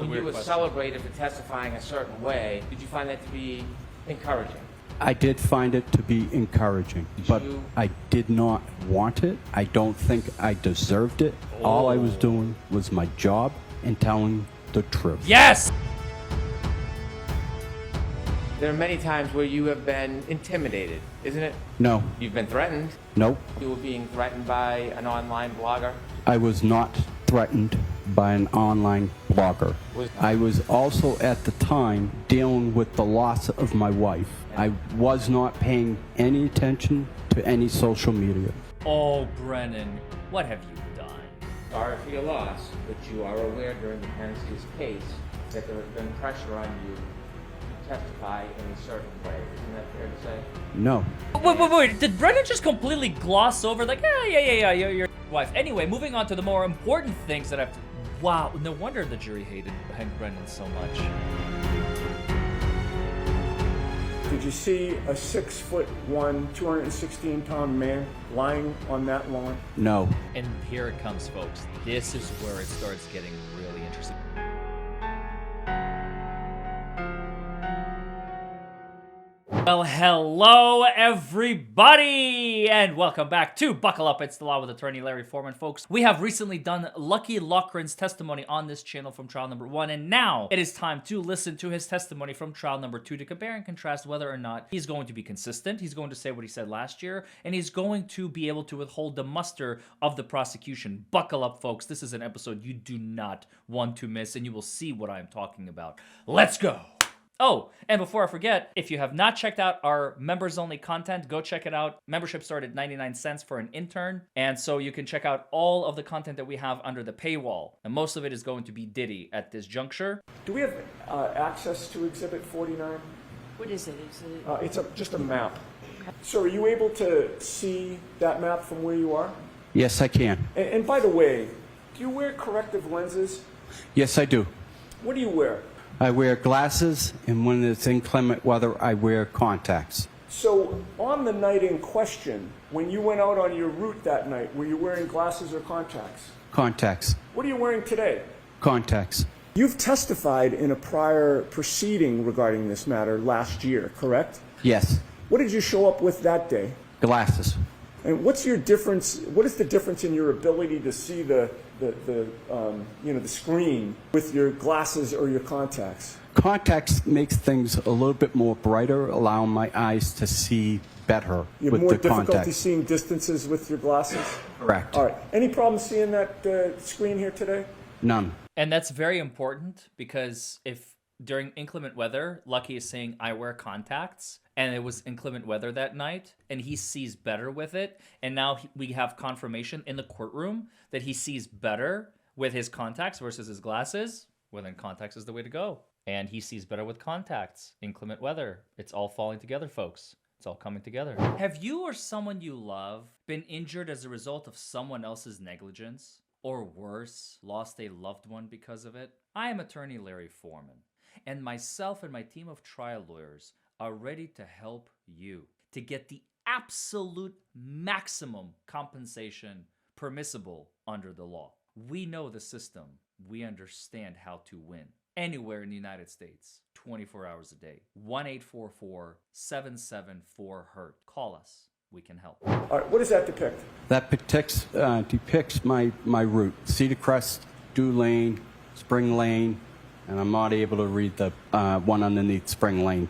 a weird question. When you were celebrated for testifying a certain way, did you find that to be encouraging? I did find it to be encouraging, but I did not want it. I don't think I deserved it. All I was doing was my job and telling the truth. Yes! There are many times where you have been intimidated, isn't it? No. You've been threatened. Nope. You were being threatened by an online blogger. I was not threatened by an online blogger. I was also at the time dealing with the loss of my wife. I was not paying any attention to any social media. Oh, Brennan, what have you done? Sorry for your loss, but you are aware during the Tennessee's case that there has been pressure on you to testify in a certain way. Isn't that fair to say? No. Wait. Did Brennan just completely gloss over, like, yeah, your wife? Anyway, moving on to the more important things that I've... Wow, no wonder the jury hated Hank Brennan so much. Did you see a 6'1", 216-pound man lying on that lawn? No. And here it comes, folks. This is where it starts getting really interesting. Well, hello, everybody, and welcome back to Buckle Up, It's the Law with attorney Larry Forman, folks. We have recently done Lucky Loughran's testimony on this channel from trial number 1, and now it is time to listen to his testimony from trial number 2 to compare and contrast whether or not he's going to be consistent, he's going to say what he said last year, and he's going to be able to withhold the muster of the prosecution. Buckle up, folks. This is an episode you do not want to miss, and you will see what I'm talking about. Let's go! Oh, and before I forget, if you have not checked out our members-only content, go check it out. Membership started 99 cents for an intern, and so you can check out all of the content that we have under the paywall, and most of it is going to be Diddy at this juncture. Do we have access to Exhibit 49? What is it? It's just a map. So are you able to see that map from where you are? Yes, I can. And by the way, do you wear corrective lenses? Yes, I do. What do you wear? I wear glasses, and when it's inclement weather, I wear contacts. So on the night in question, when you went out on your route that night, were you wearing glasses or contacts? Contacts. What are you wearing today? Contacts. You've testified in a prior proceeding regarding this matter last year, correct? Yes. What did you show up with that day? Glasses. And what's your difference? What is the difference in your ability to see the screen with your glasses or your contacts? Contacts makes things a little bit more brighter, allowing my eyes to see better You have with more the difficulty contacts. seeing distances with your glasses? Correct. All right. Any problem seeing that screen here today? None. And that's very important because if during inclement weather, Lucky is saying, I wear contacts, and it was inclement weather that night, and he sees better with it, and now we have confirmation in the courtroom that he sees better with his contacts versus his glasses, well then contacts is the way to go. And he sees better with contacts, inclement weather. It's all falling together, folks. It's all coming together. Have you or someone you love been injured as a result of someone else's negligence? Or worse, lost a loved one because of it? I am attorney Larry Forman, and myself and my team of trial lawyers are ready to help you to get the absolute maximum compensation permissible under the law. We know the system. We understand how to win. Anywhere in the United States, 24 hours a day. 1-844-774-HURT. Call us. We can help. All right. What does that depict? That depicts my route. Cedar Crest, Dew Lane, Spring Lane, and I'm not able to read the one underneath Spring Lane.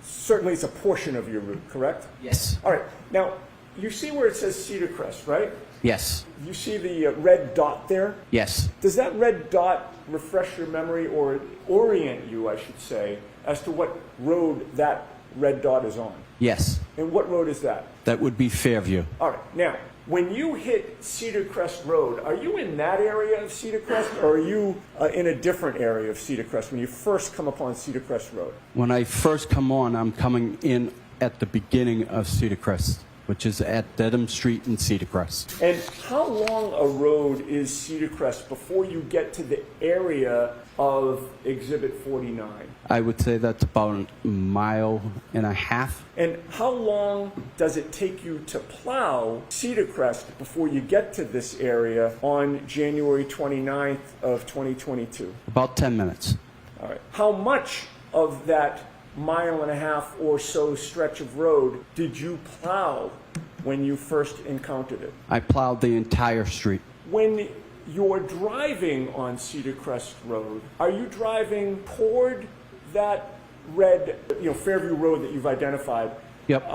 Certainly it's a portion of your route, correct? Yes. All right. Now, you see where it says Cedar Crest, right? Yes. You see the red dot there? Yes. Does that red dot refresh your memory or orient you, I should say, as to what road that red dot is on? Yes. And what road is that? That would be Fairview. All right. Now, when you hit Cedar Crest Road, are you in that area of Cedar Crest, or are you in a different area of Cedar Crest when you first come upon Cedar Crest Road? When I first come on, I'm coming in at the beginning of Cedar Crest. which is at Dedham Street in Cedar Crest. And how long a road is Cedar Crest before you get to the area of Exhibit 49? I would say that's about a mile and a half. And how long does it take you to plow Cedar Crest before you get to this area on January 29th of 2022? About 10 minutes. All right. How much of that mile and a half or so stretch of road did you plow when you first encountered it? I plowed the entire street. When you're driving on Cedar Crest Road, are you driving toward that red, Fairview Road that you've identified? Yep.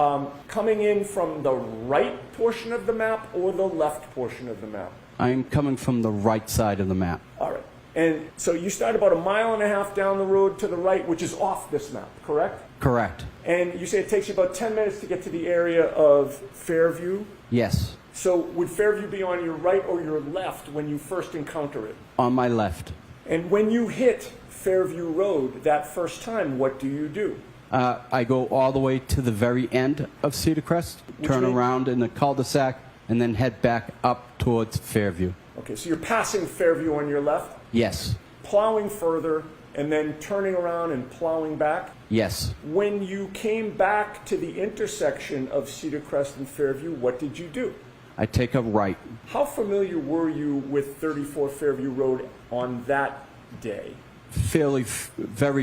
Coming in from the right portion of the map or the left portion of the map? I'm coming from the right side of the map. All right. And so you start about a mile and a half down the road to the right, which is off this map, correct? Correct. And you say it takes you about 10 minutes to get to the area of Fairview? Yes. So would Fairview be on your right or your left when you first encounter it? On my left. And when you hit Fairview Road that first time, what do you do? I go all the way to the very end of Cedar Crest, turn means? around in the cul-de-sac, and then head back up towards Fairview. Okay, so you're passing Fairview on your left, Yes. plowing further, and then turning around and plowing back. Yes. When you came back to the intersection of Cedar Crest and Fairview, what did you do? I take a right. How familiar were you with 34 Fairview Road on that day? Very,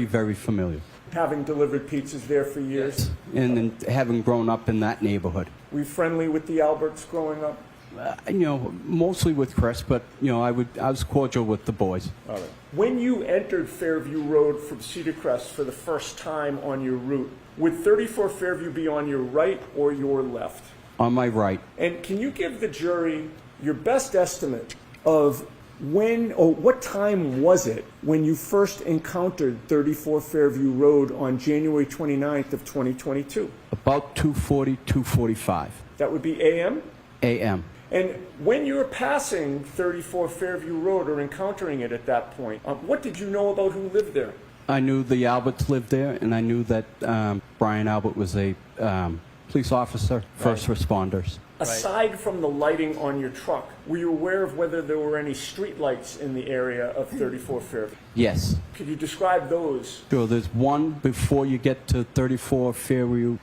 very familiar. Having delivered pizzas there for years? And then having grown up in that neighborhood. Were you friendly with the Alberts growing up? Mostly with Chris, but, I was cordial with the boys. All right. When you entered Fairview Road from Cedar Crest for the first time on your route, would 34 Fairview be on your right or your left? On my right. And can you give the jury your best estimate of when or what time was it when you first encountered 34 Fairview Road on January 29th of 2022? About 2:40, 2:45 That would be a.m.? a.m. And when you were passing 34 Fairview Road or encountering it at that point, what did you know about who lived there? I knew the Alberts lived there, and I knew that Brian Albert was a police officer, first responders. Aside from the lighting on your truck, were you aware of whether there were any street lights in the area of 34 Fairview? Yes. Could you describe those? Sure, there's one before you get to 34 Fairview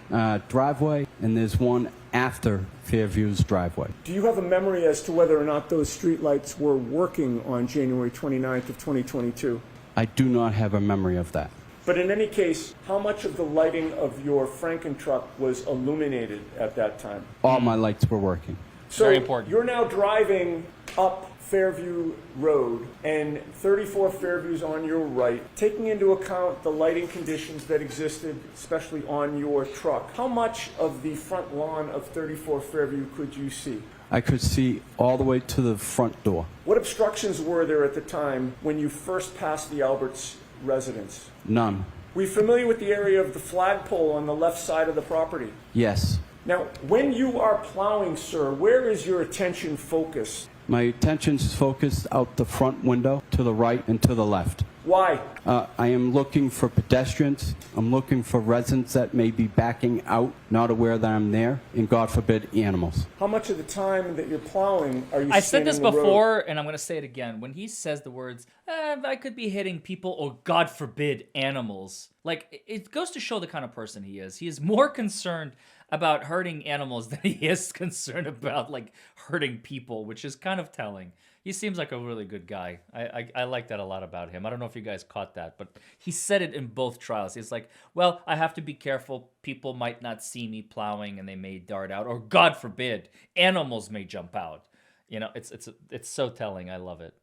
driveway, and there's one after Fairview's driveway. Do you have a memory as to whether or not those street lights were working on January 29th of 2022? I do not have a memory of that. But in any case, how much of the lighting of your Franken truck was illuminated at that time? All my lights were working. So Very important. You're now driving up Fairview Road, and 34 Fairview's on your right, taking into account the lighting conditions that existed, especially on your truck. How much of the front lawn of 34 Fairview could you see? I could see all the way to the front door. What obstructions were there at the time when you first passed the Alberts residence? None. Were you familiar with the area of the flagpole on the left side of the property? Yes. Now, when you are plowing, sir, where is your attention focused? My attention's focused out the front window, to the right and to the left. Why? I am looking for pedestrians. I'm looking for residents that may be backing out, not aware that I'm there, and God forbid, animals. How much of the time that you're plowing are you I said this scanning the road? before, and I'm going to say it again. When he says the words, I could be hitting people, or God forbid, animals, like, it goes to show the kind of person he is. He is more concerned about hurting animals than he is concerned about, like, hurting people, which is kind of telling. He seems like a really good guy. I like that a lot about him. I don't know if you guys caught that, but he said it in both trials. He's like, well, I have to be careful. People might not see me plowing and they may dart out, or God forbid, animals may jump out. It's so telling. I love it.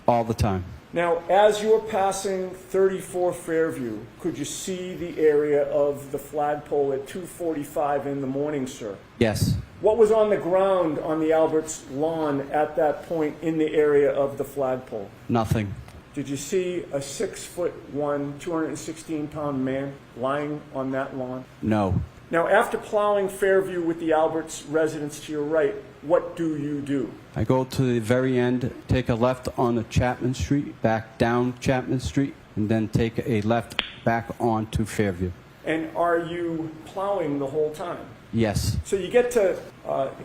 All the time. Now, as you were passing 34 Fairview, could you see the area of the flagpole at 2:45 in the morning, sir? Yes. What was on the ground on the Alberts lawn at that point in the area of the flagpole? Nothing. Did you see a 6'1", 216-pound man lying on that lawn? No. Now, after plowing Fairview with the Alberts residence to your right, what do you do? I go to the very end, take a left on Chapman Street, back down Chapman Street, and then take a left back onto Fairview. And are you plowing the whole time? Yes. So you get to,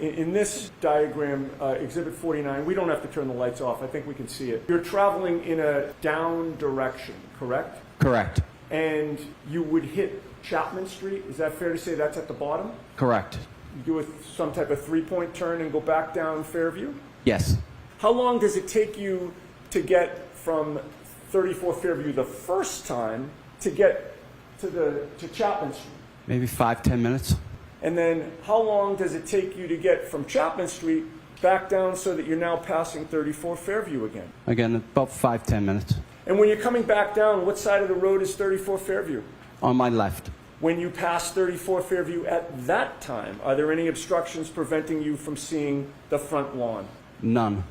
in this diagram, Exhibit 49, we don't have to turn the lights off. I think we can see it. You're traveling in a down direction, correct? Correct. And you would hit Chapman Street. Is that fair to say that's at the bottom? Correct. You do some type of three-point turn and go back down Fairview? Yes. How long does it take you to get from 34 Fairview the first time to get to Chapman Street? Maybe 5-10 minutes. And then how long does it take you to get from Chapman Street back down so that you're now passing 34 Fairview again? Again, about 5-10 minutes. And when you're coming back down, what side of the road is 34 Fairview? On my left. When you pass 34 Fairview at that time, are there any obstructions preventing you from seeing the front lawn? None.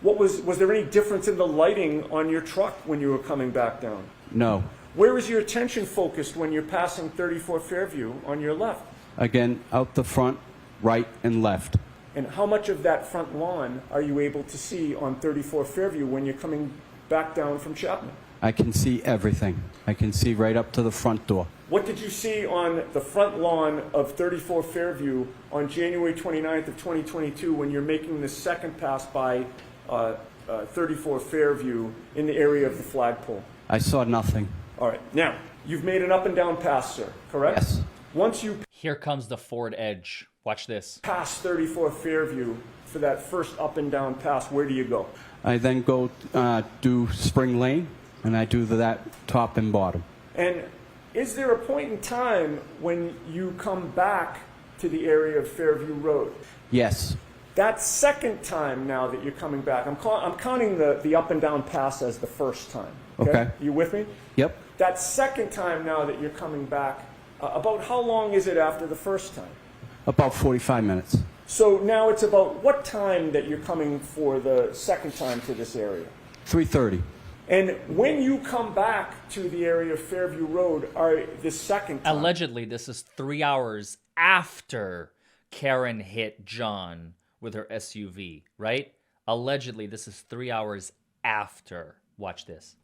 Was there any difference in the lighting on your truck when you were coming back down? No. Where is your attention focused when you're passing 34 Fairview on your left? Again, out the front, right and left. And how much of that front lawn are you able to see on 34 Fairview when you're coming back down from Chapman? I can see everything. I can see right up to the front door. What did you see on the front lawn of 34 Fairview on January 29th of 2022 when you're making the second pass by 34 Fairview in the area of the flagpole? I saw nothing. All right. Now, you've made an up and down pass, sir, correct? Yes. Once you Here comes the Ford Edge. Watch this. pass 34 Fairview for that first up and down pass, where do you go? I then go do Spring Lane, and I do that top and bottom. And is there a point in time when you come back to the area of Fairview Road? Yes. That second time now that you're coming back, I'm counting the up and down pass as the first time. Okay. You with me? Yep. That second time now that you're coming back, about how long is it after the first time? About 45 minutes. So now it's about what time that you're coming for the second time to this area? 3:30. And when you come back to the area of Fairview Road, are the second time? Allegedly, this is 3 hours after Karen hit John with her SUV, right? Allegedly, this is 3 hours after. Watch this.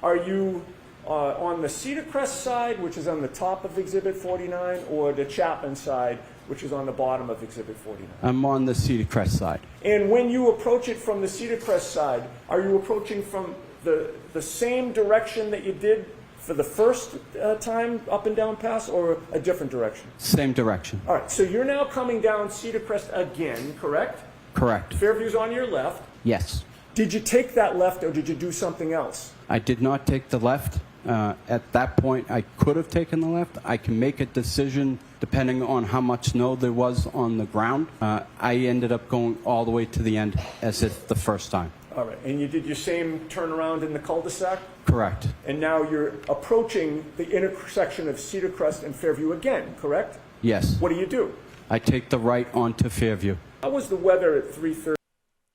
Are you on the Cedar Crest side, which is on the top of Exhibit 49, or the Chapman side, which is on the bottom of Exhibit 49? I'm on the Cedar Crest side. And when you approach it from the Cedar Crest side, are you approaching from the same direction that you did for the first time up and down pass, or a different direction? Same direction. All right, so you're now coming down Cedar Crest again, correct? Correct. Fairview's on your left. Yes. Did you take that left, or did you do something else? I did not take the left. At that point, I could have taken the left. I can make a decision depending on how much snow there was on the ground. I ended up going all the way to the end as if the first time. All right, and you did your same turnaround in the cul-de-sac? Correct. And now you're approaching the intersection of Cedar Crest and Fairview again, correct? Yes. What do? I take the right onto Fairview. How was the weather at 3:30?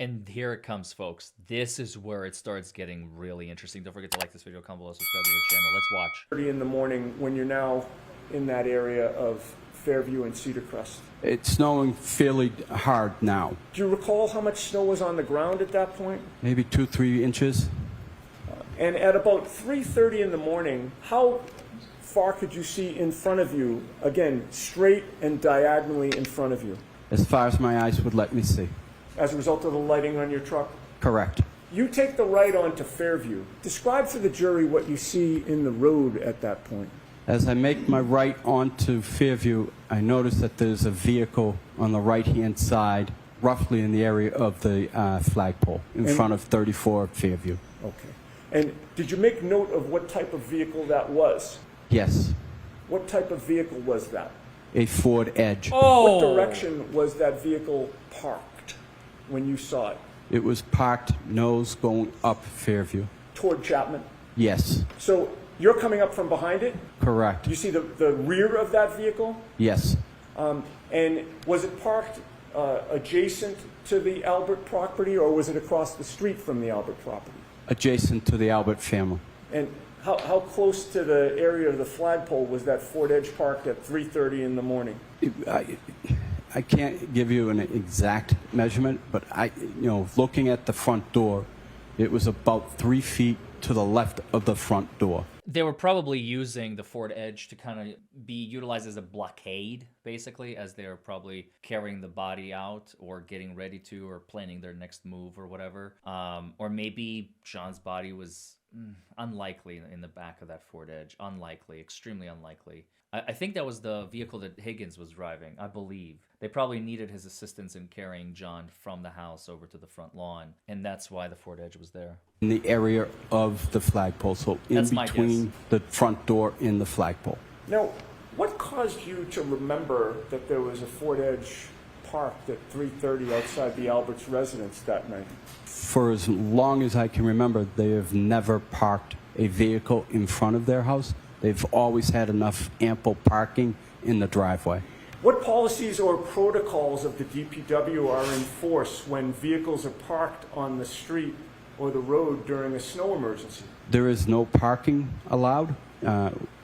And here it comes, folks. This is where it starts getting really interesting. Don't forget to like this video, comment below, subscribe to the channel. Let's watch. In the morning when you're now in that area of Fairview and Cedar Crest. It's snowing fairly hard now. Do you recall how much snow was on the ground at that point? Maybe 2-3 inches. And at about 3:30 in the morning, how far could you see in front of you, again, straight and diagonally in front of you, As far as my eyes would let me see. as a result of the lighting on your truck? Correct. You take the right onto Fairview. Describe for the jury what you see in the road at that point. As I make my right onto Fairview, I notice that there's a vehicle on the right-hand side, roughly in the area of the flagpole, in front of 34 Fairview. Okay. And did you make note of what type of vehicle that was? Yes. What type of vehicle was that? A Ford Edge. Oh! What direction was that vehicle parked when you saw it? It was parked nose going up Fairview. Toward Chapman? Yes. So you're coming up from behind it? Correct. You see the rear of that vehicle? Yes. And was it parked adjacent to the Albert property, or was it across the street from the Albert property? Adjacent to the Albert family. And how close to the area of the flagpole was that Ford Edge parked at 3:30 in the morning? I can't give you an exact measurement, but looking at the front door, it was about 3 feet to the left of the front door. They were probably using the Ford Edge to kind of be utilized as a blockade, basically, as they're probably carrying the body out or getting ready to or planning their next move or whatever. Or maybe John's body was unlikely in the back of that Ford Edge. Unlikely, extremely unlikely. I think that was the vehicle that Higgins was driving, I believe. They probably needed his assistance in carrying John from the house over to the front lawn, and that's why the Ford Edge was there. In the area of the flagpole, so in That's my between guess. the front door and the flagpole. Now, what caused you to remember that there was a Ford Edge parked at 3:30 outside the Alberts residence that night? For as long as I can remember, they have never parked a vehicle in front of their house. They've always had enough ample parking in the driveway. What policies or protocols of the DPW are in force when vehicles are parked on the street or the road during a snow emergency? There is no parking allowed.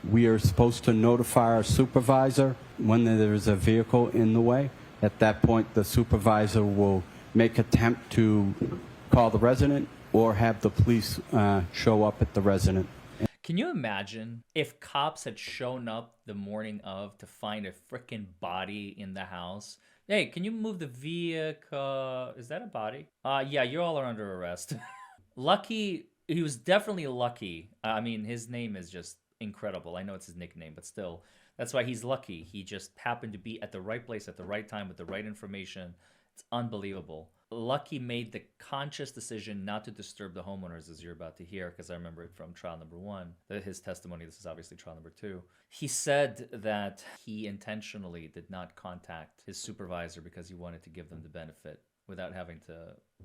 We are supposed to notify our supervisor when there is a vehicle in the way. At that point, the supervisor will make attempt to call the resident or have the police show up at the resident. Can you imagine if cops had shown up the morning of to find a freaking body in the house? Hey, can you move the vehicle? Is that a body? Yeah, you all are under arrest. Lucky, he was definitely lucky. I mean, his name is just incredible. I know it's his nickname, but still, that's why he's lucky. He just happened to be at the right place at the right time with the right information. It's unbelievable. Lucky made the conscious decision not to disturb the homeowners, as you're about to hear, because I remember it from trial number 1, his testimony. This is obviously trial number 2. He said that he intentionally did not contact his supervisor because he wanted to give them the benefit without having to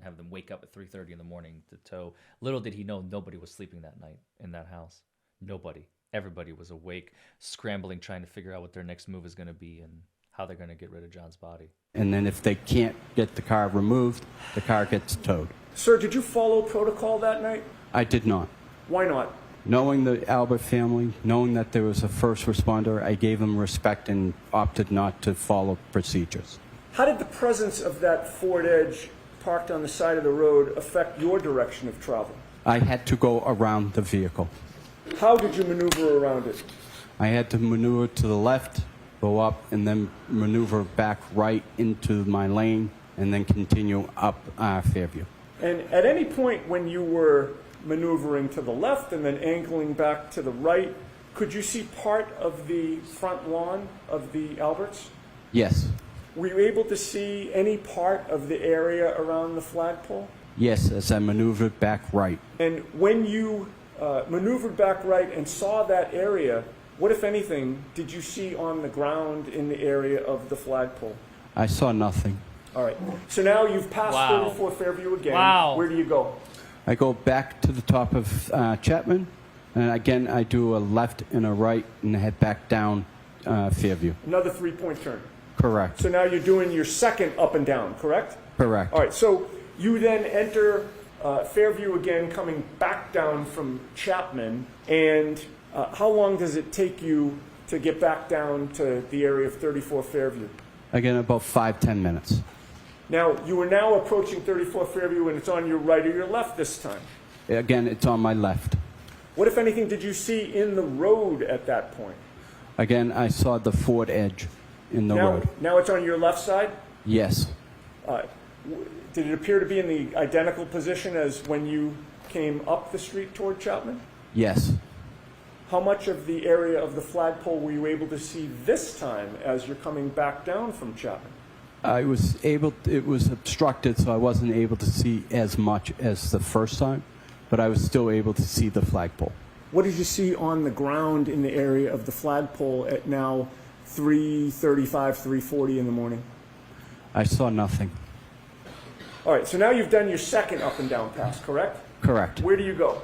have them wake up at 3:30 in the morning to tow. Little did he know nobody was sleeping that night in that house. Nobody. Everybody was awake, scrambling, trying to figure out what their next move is going to be and how they're going to get rid of John's body. And then if they can't get the car removed, the car gets towed. Sir, did you follow protocol that night? I did not. Why not? Knowing the Albert family, knowing that there was a first responder, I gave them respect and opted not to follow procedures. How did the presence of that Ford Edge parked on the side of the road affect your direction of travel? I had to go around the vehicle. How did you maneuver around it? I had to maneuver to the left, go up, and then maneuver back right into my lane, and then continue up Fairview. And at any point when you were maneuvering to the left and then angling back to the right, could you see part of the front lawn of the Alberts? Yes. Were you able to see any part of the area around the flagpole? Yes, as I maneuvered back right. And when you maneuvered back right and saw that area, what, if anything, did you see on the ground in the area of the flagpole? I saw nothing. All right. So now you've passed Wow. 34 Fairview again. Wow. Where do you go? I go back to the top of Chapman, and again I do a left and a right and head back down Fairview. Another 3-point turn. Correct. So now you're doing your second up and down, correct? Correct. All right. So you then enter Fairview again, coming back down from Chapman. And how long does it take you to get back down to the area of 34 Fairview? Again, about 5-10 minutes. Now, you are now approaching 34 Fairview, and it's on your right or your left this time. Again, it's on my left. What, if anything, did you see in the road at that point? Again, I saw the Ford Edge in the road. Now it's on your left side? Yes. Did it appear to be in the identical position as when you came up the street toward Chapman? Yes. How much of the area of the flagpole were you able to see this time as you're coming back down from Chapman? I was able, it was obstructed, so I wasn't able to see as much as the first time, but I was still able to see the flagpole. What did you see on the ground in the area of the flagpole at now 3:35, 3:40 in the morning? I saw nothing. All right, so now you've done your second up and down pass, correct? Correct. Where do you go?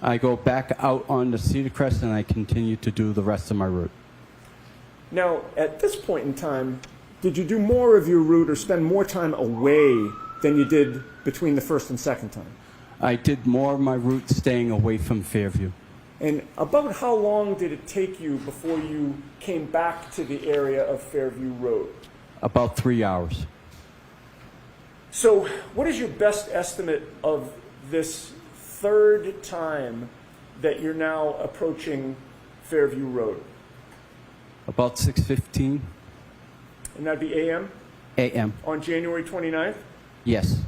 I go back out on the Cedar Crest and I continue to do the rest of my route. Now, at this point in time, did you do more of your route or spend more time away than you did between the first and second time? I did more of my route staying away from Fairview. And about how long did it take you before you came back to the area of Fairview Road? About 3 hours. So what is your best estimate of this third time that you're now approaching Fairview Road? About 6:15 And that'd be AM a.m. on January 29th? Yes.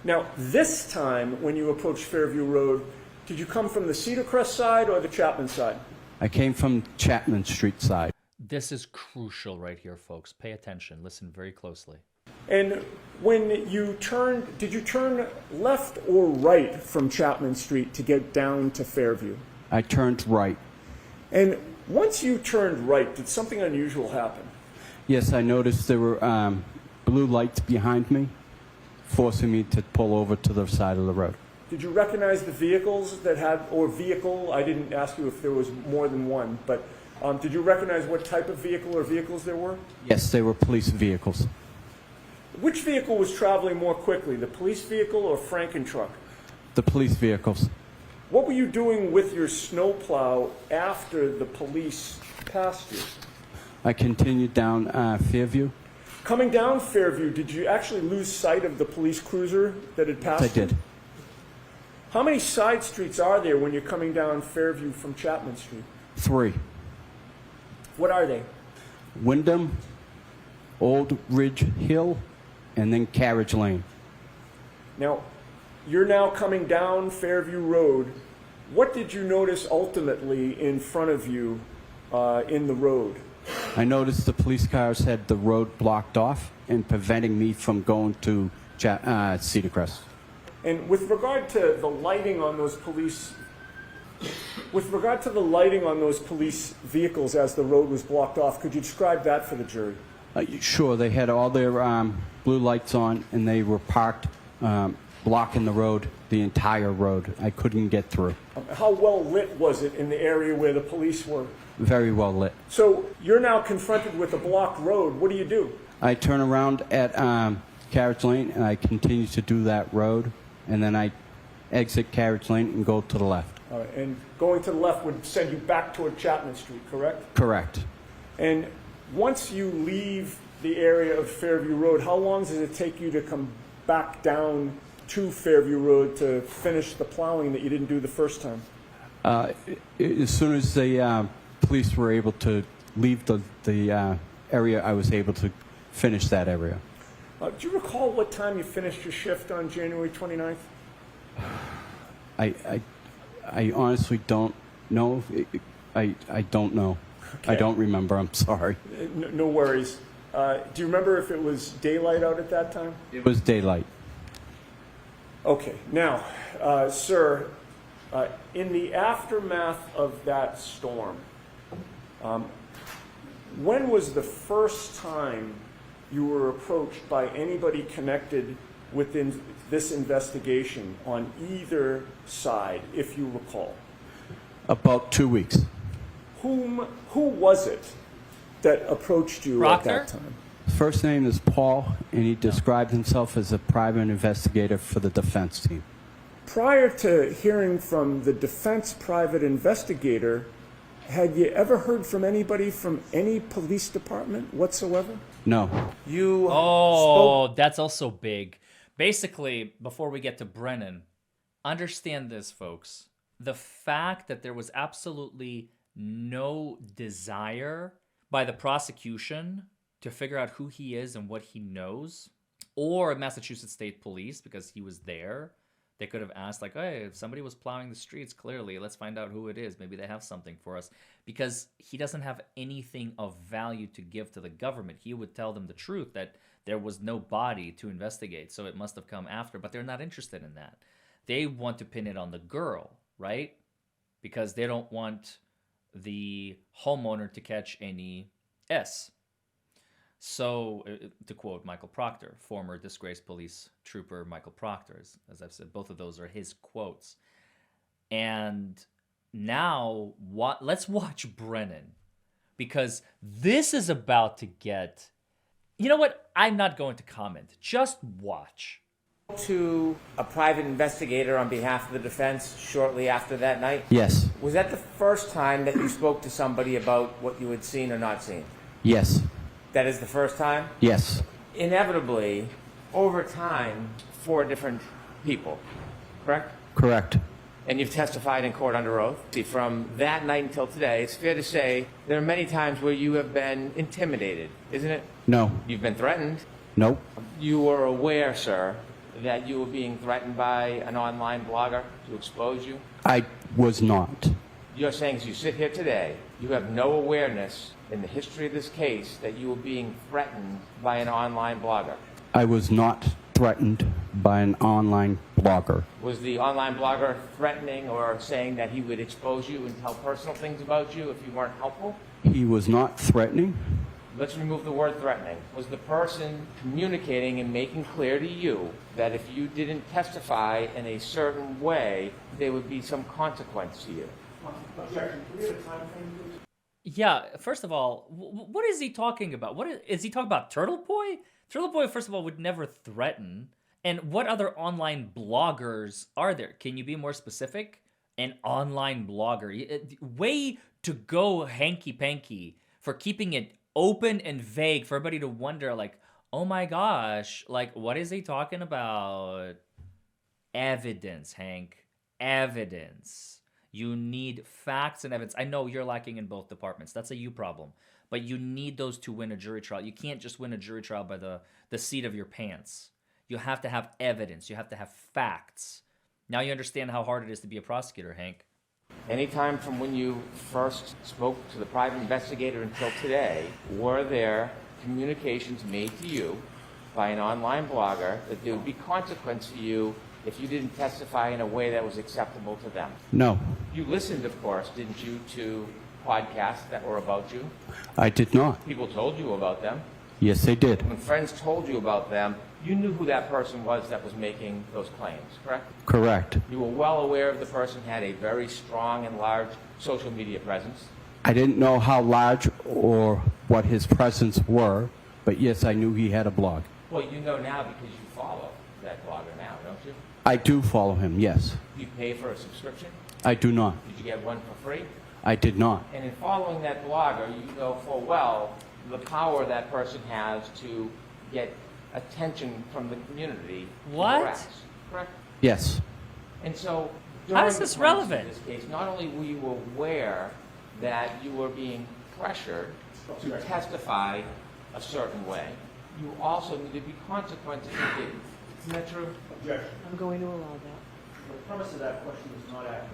Now, this time when you approached Fairview Road, did you come from the Cedar Crest side or the Chapman side? I came from Chapman Street side. This is crucial right here, folks. Pay attention. Listen very closely. And when you turned, did you turn left or right from Chapman Street to get down to Fairview? I turned right. And once you turned right, did something unusual happen? Yes, I noticed there were blue lights behind me, forcing me to pull over to the side of the road. Did you recognize the vehicles that had, or vehicle? I didn't ask you if there was more than one, but did you recognize what type of vehicle or vehicles there were? Yes, they were police vehicles. Which vehicle was traveling more quickly, the police vehicle or Franken truck? The police vehicles. What were you doing with your snowplow after the police passed you? I continued down Fairview. Coming down Fairview, did you actually lose sight of the police cruiser that had passed I you? did. How many side streets are there when you're coming down Fairview from Chapman Street? 3. What are they? Wyndham, Old Ridge Hill, and then Carriage Lane. Now, you're now coming down Fairview Road. What did you notice ultimately in front of you in the road? I noticed the police cars had the road blocked off and preventing me from going to Cedar Crest. And with regard to the lighting on those police, vehicles as the road was blocked off, could you describe that for the jury? Sure, they had all their blue lights on, and they were parked blocking the road, the entire road. I couldn't get through. How well lit was it in the area where the police were? Very well lit. So you're now confronted with a blocked road. What do? I turn around at Carriage Lane, and I continue to do that road, and then I exit Carriage Lane and go to the left. All right, and going to the left would send you back toward Chapman Street, correct? Correct. And once you leave the area of Fairview Road, how long does it take you to come back down to Fairview Road to finish the plowing that you didn't do the first time? As soon as the police were able to leave the area, I was able to finish that area. Do you recall what time you finished your shift on January 29th? I honestly don't know. I don't know. Okay. I don't remember. I'm sorry. No worries. Do you remember if it was daylight out at that time? It was daylight. Okay. Now, sir, in the aftermath of that storm, when was the first time you were approached by anybody connected within this investigation on either side, if you recall? About 2 weeks. Who was it that approached you Proctor? at that time? First name is Paul, and he described himself as a private investigator for the defense team. Prior to hearing from the defense private investigator, had you ever heard from anybody from any police department whatsoever? No. You Oh, that's also big. Basically, before we get to Brennan, understand this, folks. The fact that there was absolutely no desire by the prosecution to figure out who he is and what he knows, or Massachusetts State Police, because he was there, they could have asked, like, hey, if somebody was plowing the streets, clearly, let's find out who it is. Maybe they have something for us. Because he doesn't have anything of value to give to the government. He would tell them the truth, that there was no body to investigate, so it must have come after. But they're not interested in that. They want to pin it on the girl, right? Because they don't want the homeowner to catch any S. So, to quote Michael Proctor, former disgraced police trooper Michael Proctor, as I've said, both of those are his quotes. And now, let's watch Brennan, because this is about to get... You know what? I'm not going to comment. Just watch. To a private investigator on behalf of the defense shortly after that night? Yes. Was that the first time that you spoke to somebody about what you had seen or not seen? Yes. That is the first time? Yes. Inevitably, over time, 4 different people, correct? Correct. and you've testified in court under oath. From that night until today, it's fair to say there are many times where you have been intimidated, isn't it? No. You've been threatened. Nope. You were aware, sir, that you were being threatened by an online blogger to expose you? I was not. You're saying as you sit here today, you have no awareness in the history of this case that you were being threatened by an online blogger. I was not threatened by an online blogger. Was the online blogger threatening or saying that he would expose you and tell personal things about you if you weren't helpful? He was not threatening. Let's remove the word threatening. Was the person communicating and making clear to you that if you didn't testify in a certain way, there would be some consequence to you? Objection. Can we have a time frame, please? Yeah, first of all, what is he talking about? Is he talking about Turtle Boy? Turtle Boy, first of all, would never threaten. And what other online bloggers are there? Can you be more specific? An online blogger. Way to go hanky-panky for keeping it open and vague for everybody to wonder, like, oh my gosh, like, what is he talking about? Evidence, Hank. Evidence. You need facts and evidence. I know you're lacking in both departments. That's a you problem. But you need those to win a jury trial. You can't just win a jury trial by the seat of your pants. You have to have evidence. You have to have facts. Now you understand how hard it is to be a prosecutor, Hank. Anytime from when you first spoke to the private investigator until today, were there communications made to you by an online blogger that there would be consequence for you if you didn't testify in a way that was acceptable to them? No. You listened, of course, didn't you, to podcasts that were about you? I did not. People told you about them. Yes, they did. When friends told you about them, you knew who that person was that was making those claims, correct? Correct. You were well aware of the person had a very strong and large social media presence. I didn't know how large or what his presence were, but yes, I knew he had a blog. Well, you know now because you follow that blogger now, don't you? I do follow him, yes. You pay for a subscription? I do not. Did you get one for free? I did not. And in following that blogger, you know full well the power that person has to get attention from the community. What? Correct? Yes. And so, How is during this the pendency relevant? of this case, not only were you aware that you were being pressured to testify a certain way, you also knew there'd be consequences if you didn't. Isn't that true? Objection. I'm going to allow that. The premise of that question is not accurate.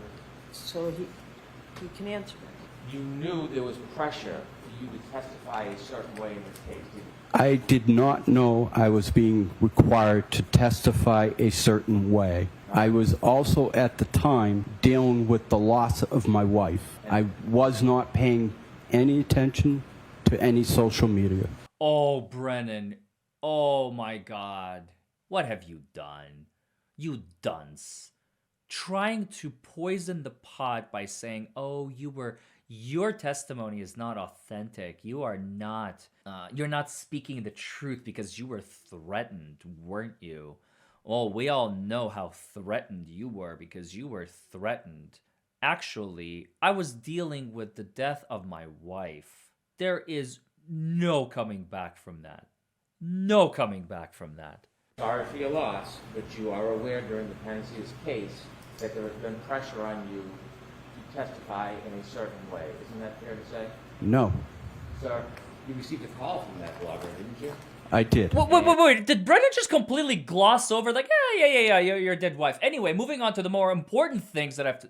So he can answer it. You knew there was pressure for you to testify a certain way in this case, didn't you? I did not know I was being required to testify a certain way. I was also at the time dealing with the loss of my wife. I was not paying any attention to any social media. Oh, Brennan. Oh, my God. What have you done? You dunce. Trying to poison the pot by saying, oh, your testimony is not authentic. You're not speaking the truth because you were threatened, weren't you? Oh, we all know how threatened you were because you were threatened. Actually, I was dealing with the death of my wife. There is no coming back from that. No coming back from that. Sorry for your loss, but you are aware during the pendency of this case that there has been pressure on you to testify in a certain way. Isn't that fair to say? No, Sir, you received a call from that blogger, didn't you? I did. Wait. Did Brennan just completely gloss over, like, yeah, your dead wife? Anyway, moving on to the more important things that I have to...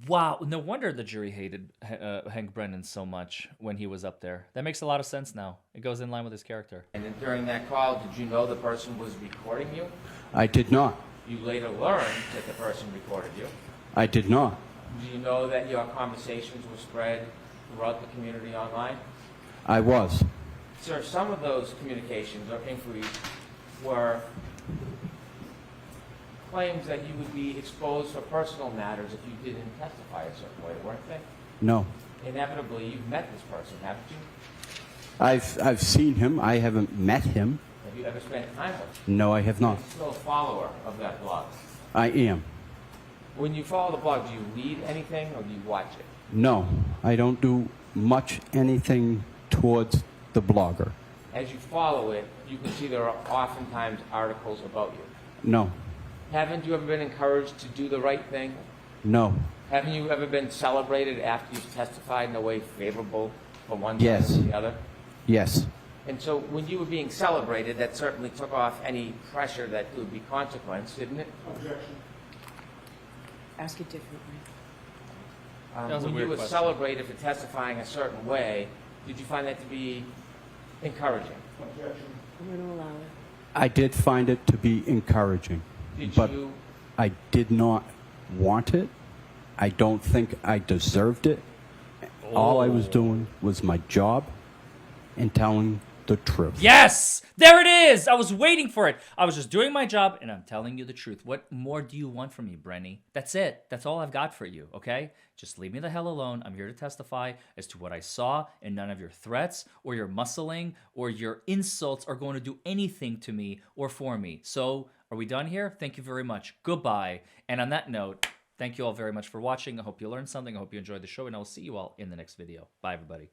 Wow, no wonder the jury hated Hank Brennan so much when he was up there. That makes a lot of sense now. It goes in line with his character. And then during that call, did you know the person was recording you? I did not. You later learned that the person recorded you. I did not. Do you know that your conversations were spread throughout the community online? I was. Sir, some of those communications or inquiries were claims that you would be exposed for personal matters if you didn't testify a certain way, weren't they? No. Inevitably, you've met this person, haven't you? I've seen him. I haven't met him. Have you ever spent time with him? No, I have not. You're still a follower of that blog. I am. When you follow the blog, do you read anything or do you watch it? No, I don't do much anything towards the blogger. As you follow it, you can see there are oftentimes articles about you. No. Haven't you ever been encouraged to do the right thing No. Haven't you ever been celebrated after you've testified in a way favorable for one side Yes. or the other? Yes. And so when you were being celebrated, that certainly took off any pressure that there would be consequence, didn't it? Ask it differently. That was a When weird you were question. celebrated for testifying a certain way, did you find that to be encouraging? I'm going to allow it. I did find it to be encouraging, Did but you, I did not want it. I don't think I deserved it. All I was doing was my job and telling the truth. Yes! There it is! I was waiting for it. I was just doing my job, and I'm telling you the truth. What more do you want from me, Brenny? That's it. That's all I've got for you, okay? Just leave me the hell alone. I'm here to testify as to what I saw, and none of your threats or your muscling or your insults are going to do anything to me or for me. So, are we done here? Thank you very much. Goodbye. And on that note, thank you all very much for watching. I hope you learned something. I hope you enjoyed the show, and I will see you all in the next video. Bye, everybody.